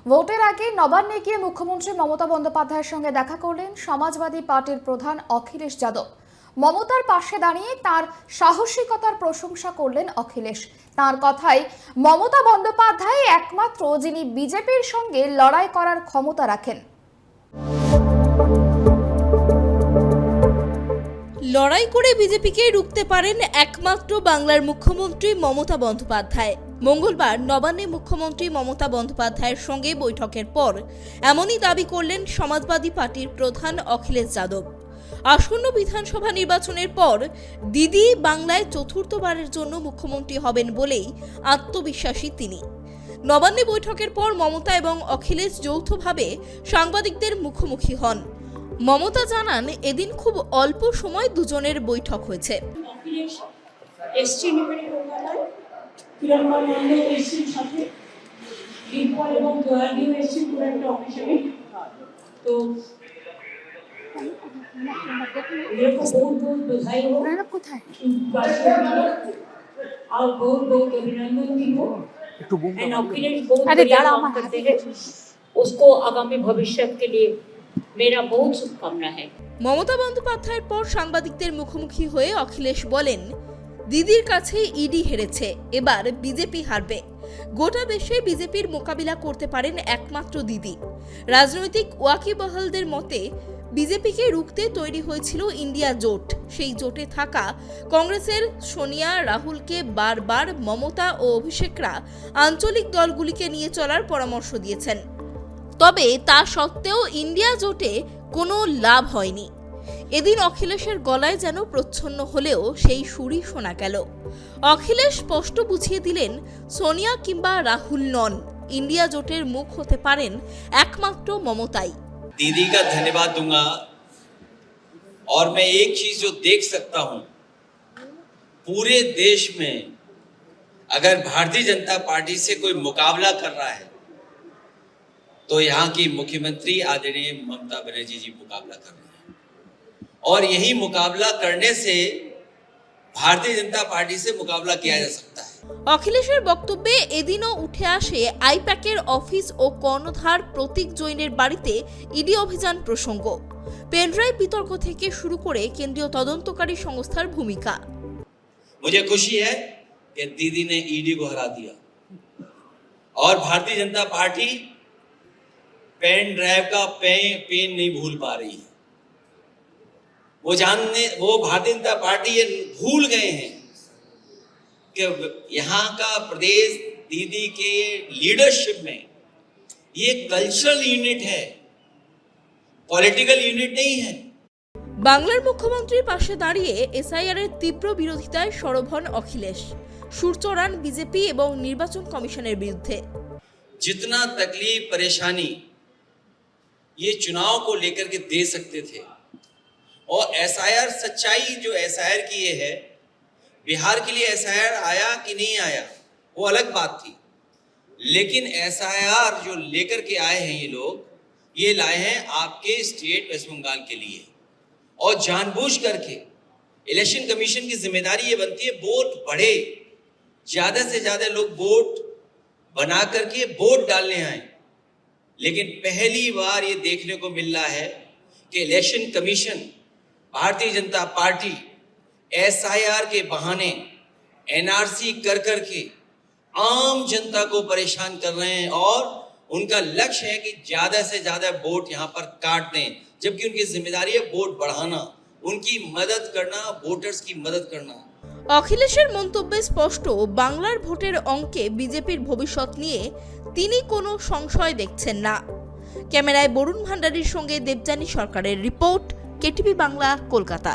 ভোটের আগে নবান্নে গিয়ে মুখ্যমন্ত্রী মমতা বন্দ্যোপাধ্যায়ের সঙ্গে দেখা করলেন সমাজবাদী পার্টির প্রধান অখিলেশ যাদব। মমতার পাশে দাঁড়িয়ে তার সাহসিকতার প্রশংসা করলেন অখিলেশ। তার কথায়, মমতা বন্দ্যোপাধ্যায় একমাত্র যিনি বিজেপির সঙ্গে লড়াই করার ক্ষমতা রাখেন। লড়াই করে বিজেপিকে রুখতে পারেন একমাত্র বাংলার মুখ্যমন্ত্রী মমতা বন্দ্যোপাধ্যায়। মঙ্গলবার নবান্নে মুখ্যমন্ত্রী মমতা বন্দ্যোপাধ্যায়ের সঙ্গে বৈঠকের পর এমনই দাবি করলেন সমাজবাদী পার্টির প্রধান অখিলেশ যাদব। আসন্ন বিধানসভা নির্বাচনের পর দিদি বাংলায় চতুর্থবারের জন্য মুখ্যমন্ত্রী হবেন বলেই আত্মবিশ্বাসী তিনি। নবান্নে বৈঠকের পর মমতা এবং অখিলেশ যৌথভাবে সাংবাদিকদের মুখোমুখি হন। মমতা জানান, এদিন খুব অল্প সময় দুজনের বৈঠক হয়েছে। उसको आगामी भविष्य के लिए मेरा बहुत शुभकामना है। মমতা বন্দ্যোপাধ্যায়ের পর সাংবাদিকদের মুখোমুখি হয়ে অখিলেশ বলেন, দিদির কাছে ইডি হেরেছে, এবার বিজেপি হারবে। গোটা দেশে বিজেপির মোকাবিলা করতে পারেন একমাত্র দিদি। রাজনৈতিক ওয়াকিবহালদের মতে বিজেপিকে রুখতে তৈরি হয়েছিল ইন্ডিয়া জোট। সেই জোটে থাকা কংগ্রেসের সোনিয়া, রাহুলকে বারবার মমতা ও অভিষেকরা আঞ্চলিক দলগুলিকে নিয়ে চলার পরামর্শ দিয়েছেন। তবে তা সত্ত্বেও ইন্ডিয়া জোটে কোনো লাভ হয়নি। এদিন অখিলেশের গলায় যেন প্রচ্ছন্ন হলেও সেই সুরই শোনা গেল। অখিলেশ স্পষ্ট বুঝিয়ে দিলেন, সোনিয়া কিংবা রাহুল নন, ইন্ডিয়া জোটের মুখ হতে পারেন একমাত্র মমতাই। दीदी का धन्यवाद दूंगा और मैं एक चीज जो देख सकता हूं, पूरे देश में अगर भारतीय जनता पार्टी से कोई मुकाबला कर रहा है तो यहाँ की मुख्यमंत्री आदरणीय ममता बनर्जी जी मुकाबला कर रहे हैं, और यही मुकाबला करने से भारतीय जनता पार्टी से मुकाबला किया जा सकता है। অখিলেশের বক্তব্যে এদিনও উঠে আসে আইপ্যাকের অফিস ও কর্ণধার প্রতীক জৈনের বাড়িতে ইডি অভিযান প্রসঙ্গ। পেনড্রাইভ বিতর্ক থেকে শুরু করে কেন্দ্রীয় তদন্তকারী সংস্থার ভূমিকা। मुझे खुशी है कि दीदी ने ईडी को हरा दिया और Bharatiya Janata party pen drive का पेन नहीं भूल पा रही है। वो भारतीय जनता पार्टी ये भूल गए हैं कि यहाँ का प्रदेश दीदी के लीडरशिप में ये कल्चरल यूनिट है, पॉलिटिकल यूनिट नहीं है। বাংলার মুখ্যমন্ত্রীর পাশে দাঁড়িয়ে এসআইআর এর তীব্র বিরোধিতায় সরব হন অখিলেশ। সুর চড়ান বিজেপি এবং নির্বাচন কমিশনের বিরুদ্ধে। जितना तकलीफ परेशानी ये चुनाव को लेकर के दे सकते थे, और एसआईआर सच्चाई जो एसआईआर की ये है, बिहार के लिए एसआईआर आया कि नहीं आया वो अलग बात थी, लेकिन एसआईआर जो लेकर के आए हैं ये लाए हैं आपके स्टेट वेस्ट बंगाल के लिए, और जानबूझ करके इलेक्शन कमीशन की जिम्मेदारी ये बनती है वोट बढ़े, ज्यादा से ज्यादा लोग वोट बना करके वोट डालने आए। लेकिन पहली बार ये देखने को मिल रहा है कि election commission, Bharatiya Janata party SIR के बहाने एनआरसी कर करके आम जनता को परेशान कर रहे हैं, और उनका लक्ष्य है कि ज्यादा से ज्यादा वोट यहाँ पर काट दें, जबकि उनकी जिम्मेदारी है वोट बढ़ाना, उनकी मदद करना, वोटर्स की मदद करना। অখিলেশের মন্তব্যে স্পষ্ট, বাংলার ভোটের অঙ্কে বিজেপির ভবিষ্যৎ নিয়ে তিনি কোনো সংশয় দেখছেন না। ক্যামেরায় বরুণ ভান্ডারীর সঙ্গে দেবযানী সরকারের রিপোর্ট, কেটিভি বাংলা, কলকাতা।